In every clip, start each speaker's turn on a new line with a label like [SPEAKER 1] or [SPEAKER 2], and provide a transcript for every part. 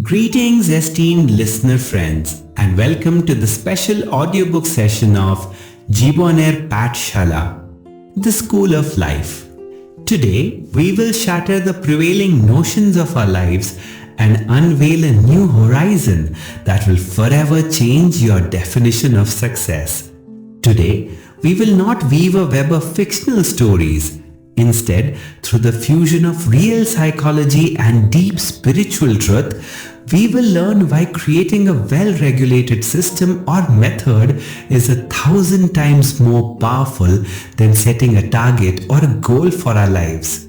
[SPEAKER 1] Greetings esteemed listener friends and welcome to the special audiobook session of Jiboner PathShala, the School of Life. Today we will shatter the prevailing notions of our lives and unveil a new horizon that will forever change your definition of success. Today we will not weave a web of fictional stories. Instead, through the fusion of real psychology and deep spiritual truth, we will learn why creating a well-regulated system or method is 1,000 times more powerful than setting a target or a goal for our lives.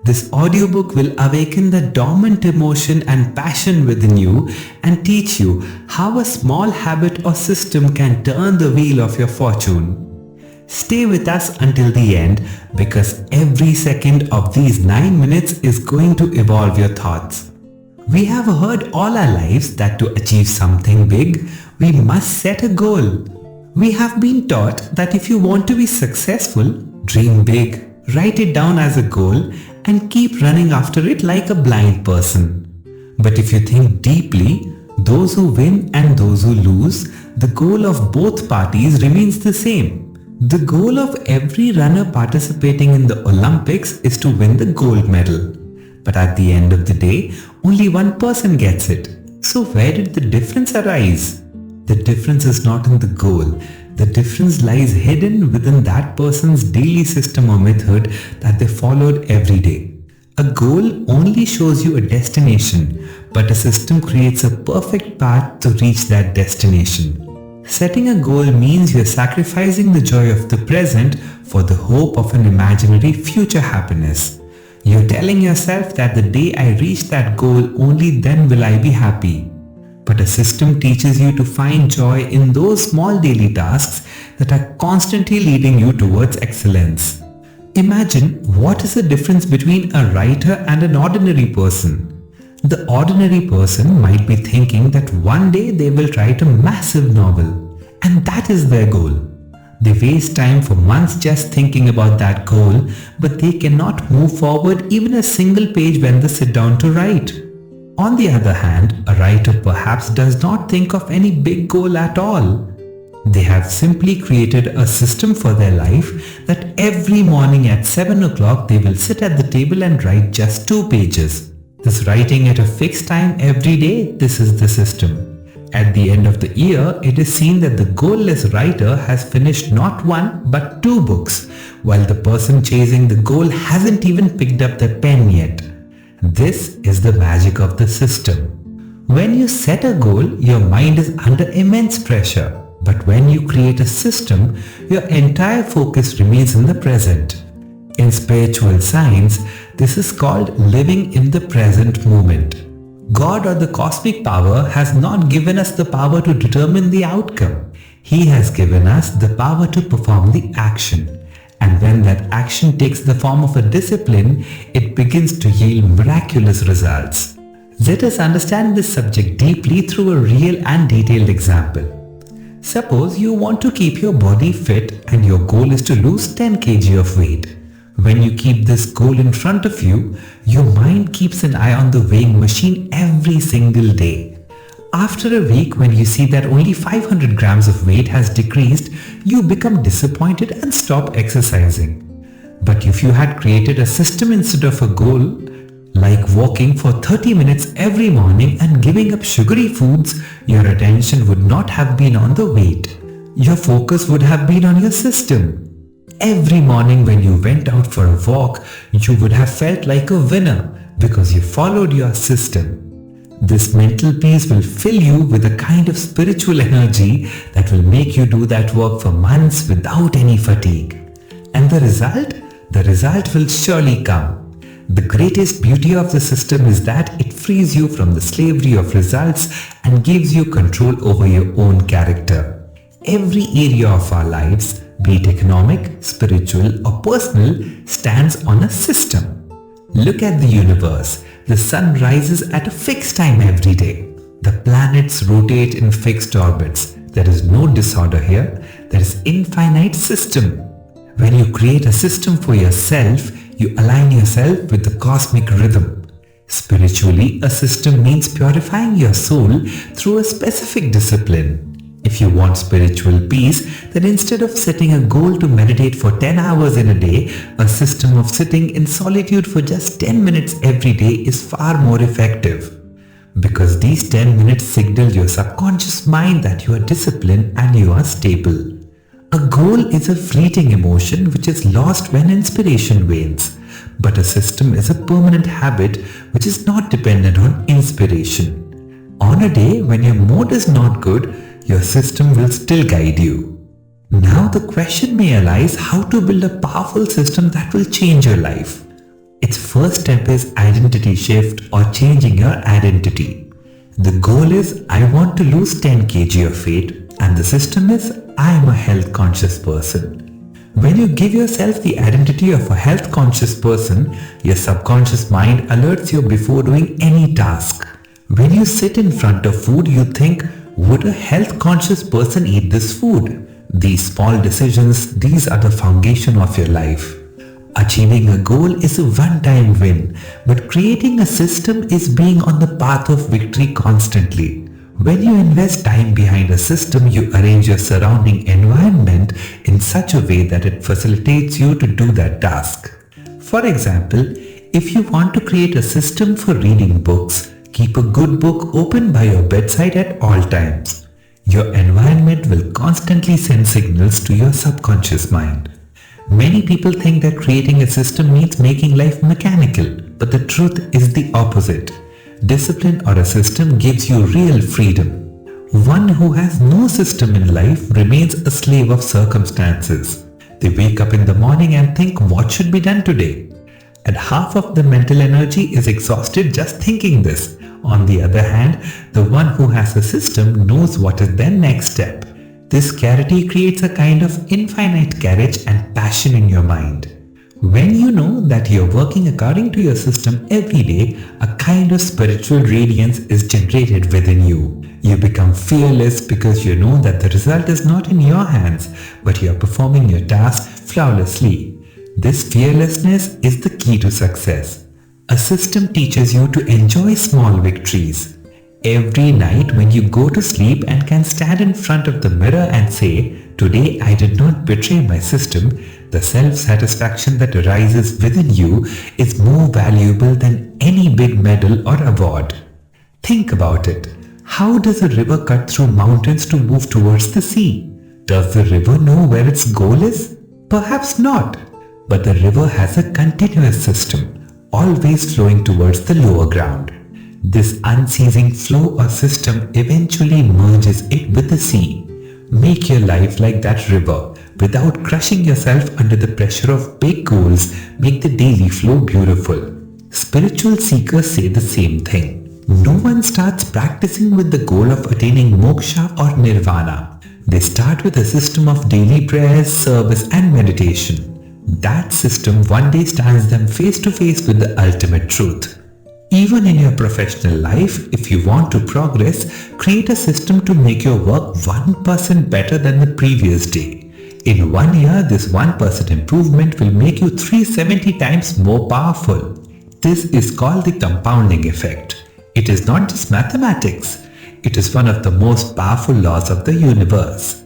[SPEAKER 1] This audiobook will awaken the dormant emotion and passion within you and teach you how a small habit or system can turn the wheel of your fortune. Stay with us until the end because every second of these 9 minutes is going to evolve your thoughts. We have heard all our lives that to achieve something big, we must set a goal. We have been taught that if you want to be successful, dream big, write it down as a goal and keep running after it like a blind person. But if you think deeply, those who win and those who lose, the goal of both parties remains the same. The goal of every runner participating in the Olympics is to win the gold medal. But at the end of the day, only one person gets it. So where did the difference arise? The difference is not in the goal. The difference lies hidden within that person's daily system or method that they followed every day. A goal only shows you a destination, but a system creates a perfect path to reach that destination. Setting a goal means you're sacrificing the joy of the present for the hope of an imaginary future happiness. You're telling yourself that the day I reach that goal, only then will I be happy. But a system teaches you to find joy in those small daily tasks that are constantly leading you towards excellence. Imagine what is the difference between a writer and an ordinary person. The ordinary person might be thinking that one day they will write a massive novel, and that is their goal. They waste time for months just thinking about that goal, but they cannot move forward even a single page when they sit down to write. On the other hand, a writer perhaps does not think of any big goal at all. They have simply created a system for their life that every morning at 7 o'clock they will sit at the table and write just 2 pages. This writing at a fixed time every day, this is the system. At the end of the year, it is seen that the goalless writer has finished not 1 but 2 books, while the person chasing the goal hasn't even picked up the pen yet. This is the magic of the system. When you set a goal, your mind is under immense pressure. But when you create a system, your entire focus remains in the present. In spiritual science, this is called living in the present moment. God or the cosmic power has not given us the power to determine the outcome. He has given us the power to perform the action. And when that action takes the form of a discipline, it begins to yield miraculous results. Let us understand this subject deeply through a real and detailed example. Suppose you want to keep your body fit and your goal is to lose 10 kg of weight. When you keep this goal in front of you, your mind keeps an eye on the weighing machine every single day. After a week, when you see that only 500 grams of weight has decreased, you become disappointed and stop exercising. But if you had created a system instead of a goal, like walking for 30 minutes every morning and giving up sugary foods, your attention would not have been on the weight. Your focus would have been on your system. Every morning when you went out for a walk, you would have felt like a winner because you followed your system. This mental peace will fill you with a kind of spiritual energy that will make you do that work for months without any fatigue. And the result? The result will surely come. The greatest beauty of the system is that it frees you from the slavery of results and gives you control over your own character. Every area of our lives, be it economic, spiritual or personal, stands on a system. Look at the universe. The sun rises at a fixed time every day. The planets rotate in fixed orbits. There is no disorder here. There is infinite system. When you create a system for yourself, you align yourself with the cosmic rhythm. Spiritually, a system means purifying your soul through a specific discipline. If you want spiritual peace, then instead of setting a goal to meditate for 10 hours in a day, a system of sitting in solitude for just 10 minutes every day is far more effective. Because these 10 minutes signal your subconscious mind that you are disciplined and you are stable. A goal is a fleeting emotion which is lost when inspiration wanes. But a system is a permanent habit which is not dependent on inspiration. On a day when your mood is not good, your system will still guide you. Now the question may arise how to build a powerful system that will change your life. Its first step is identity shift or changing your identity. The goal is I want to lose 10 kg of weight and the system is I am a health conscious person. When you give yourself the identity of a health conscious person, your subconscious mind alerts you before doing any task. When you sit in front of food, you think, would a health conscious person eat this food? These small decisions, these are the foundation of your life. Achieving a goal is a one-time win, but creating a system is being on the path of victory constantly. When you invest time behind a system, you arrange your surrounding environment in such a way that it facilitates you to do that task. For example, if you want to create a system for reading books, keep a good book open by your bedside at all times. Your environment will constantly send signals to your subconscious mind. Many people think that creating a system means making life mechanical, but the truth is the opposite. Discipline or a system gives you real freedom. One who has no system in life remains a slave of circumstances. They wake up in the morning and think what should be done today. And half of the mental energy is exhausted just thinking this. On the other hand, the one who has a system knows what is their next step. This clarity creates a kind of infinite courage and passion in your mind. When you know that you're working according to your system every day, a kind of spiritual radiance is generated within you. You become fearless because you know that the result is not in your hands, but you're performing your task flawlessly. This fearlessness is the key to success. A system teaches you to enjoy small victories. Every night when you go to sleep and can stand in front of the mirror and say, today I did not betray my system, the self-satisfaction that arises within you is more valuable than any big medal or award. Think about it. How does a river cut through mountains to move towards the sea? Does the river know where its goal is? Perhaps not. But the river has a continuous system, always flowing towards the lower ground. This unceasing flow or system eventually merges it with the sea. Make your life like that river. Without crushing yourself under the pressure of big goals, make the daily flow beautiful. Spiritual seekers say the same thing. No one starts practicing with the goal of attaining moksha or nirvana. They start with a system of daily prayers, service and meditation. That system one day stands them face to face with the ultimate truth. Even in your professional life, if you want to progress, create a system to make your work 1% better than the previous day. In 1 year, this 1% improvement will make you 370 times more powerful. This is called the compounding effect. It is not just mathematics. It is one of the most powerful laws of the universe.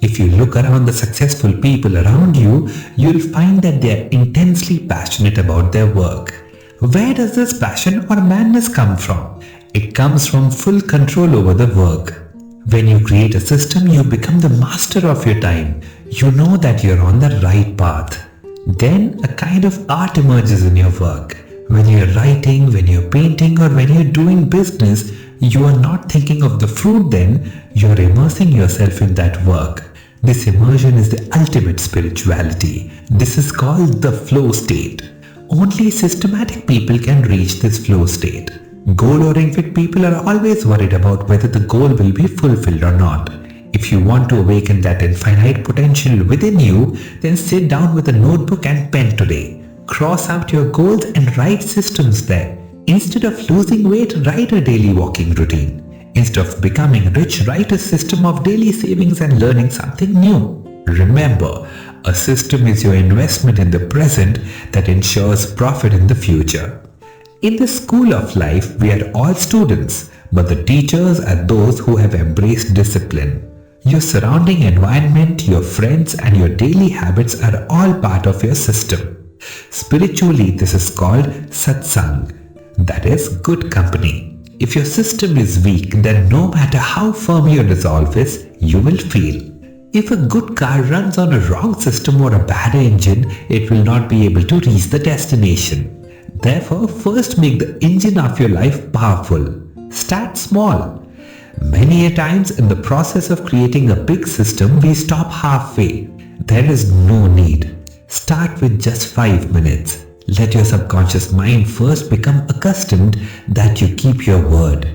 [SPEAKER 1] If you look around the successful people around you, you'll find that they are intensely passionate about their work. Where does this passion or madness come from? It comes from full control over the work. When you create a system, you become the master of your time. You know that you're on the right path. Then a kind of art emerges in your work. When you're writing, when you're painting, or when you're doing business, you are not thinking of the fruit then, you're immersing yourself in that work. This immersion is the ultimate spirituality. This is called the flow state. Only systematic people can reach this flow state. Goal-oriented people are always worried about whether the goal will be fulfilled or not. If you want to awaken that infinite potential within you, then sit down with a notebook and pen today. Cross out your goals and write systems there. Instead of losing weight, write a daily walking routine. Instead of becoming rich, write a system of daily savings and learning something new. Remember, a system is your investment in the present that ensures profit in the future. In the school of life, we are all students, but the teachers are those who have embraced discipline. Your surrounding environment, your friends, and your daily habits are all part of your system. Spiritually, this is called satsang, that is, good company. If your system is weak, then no matter how firm your resolve is, you will fail. If a good car runs on a wrong system or a bad engine, it will not be able to reach the destination. Therefore, first make the engine of your life powerful. Start small. Many a times in the process of creating a big system, we stop halfway. There is no need. Start with just 5 minutes. Let your subconscious mind first become accustomed that you keep your word.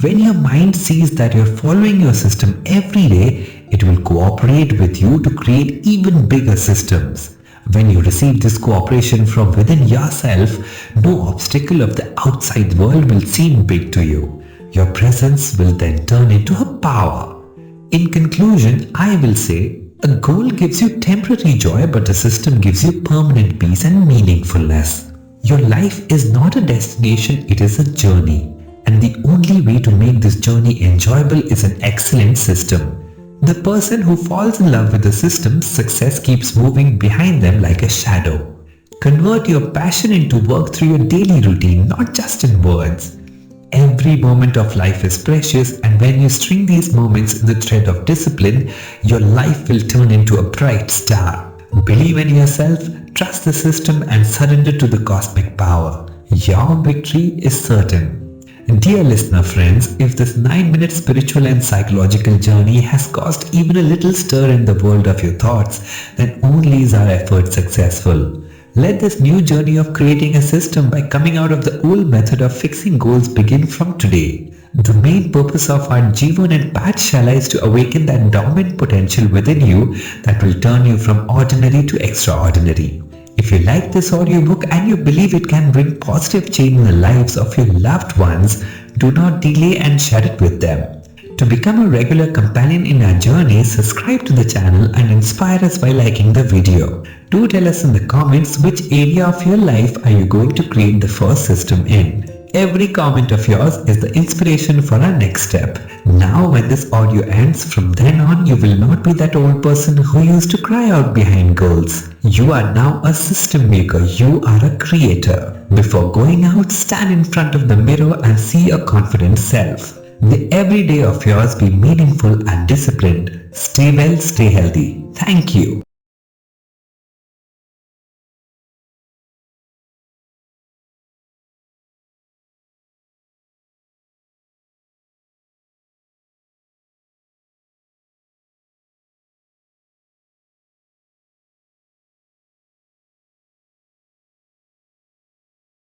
[SPEAKER 1] When your mind sees that you're following your system every day, it will cooperate with you to create even bigger systems. When you receive this cooperation from within yourself, no obstacle of the outside world will seem big to you. Your presence will then turn into a power. In conclusion, I will say, a goal gives you temporary joy, but a system gives you permanent peace and meaningfulness. Your life is not a destination, it is a journey. And the only way to make this journey enjoyable is an excellent system. The person who falls in love with the system, success keeps moving behind them like a shadow. Convert your passion into work through your daily routine, not just in words. Every moment of life is precious, and when you string these moments in the thread of discipline, your life will turn into a bright star. Believe in yourself, trust the system, and surrender to the cosmic power. Your victory is certain. Dear listener friends, if this 9-minute spiritual and psychological journey has caused even a little stir in the world of your thoughts, then only is our effort successful. Let this new journey of creating a system by coming out of the old method of fixing goals begin from today. The main purpose of our Jiboner PathShala is to awaken that dormant potential within you that will turn you from ordinary to extraordinary. If you like this audiobook and you believe it can bring positive change in the lives of your loved ones, do not delay and share it with them. To become a regular companion in our journey, subscribe to the channel and inspire us by liking the video. Do tell us in the comments which area of your life are you going to create the first system in. Every comment of yours is the inspiration for our next step. Now when this audio ends, from then on you will not be that old person who used to cry out behind goals. You are now a system maker. You are a creator. Before going out, stand in front of the mirror and see a confident self. May every day of yours be meaningful and disciplined. Stay well, stay healthy. Thank you.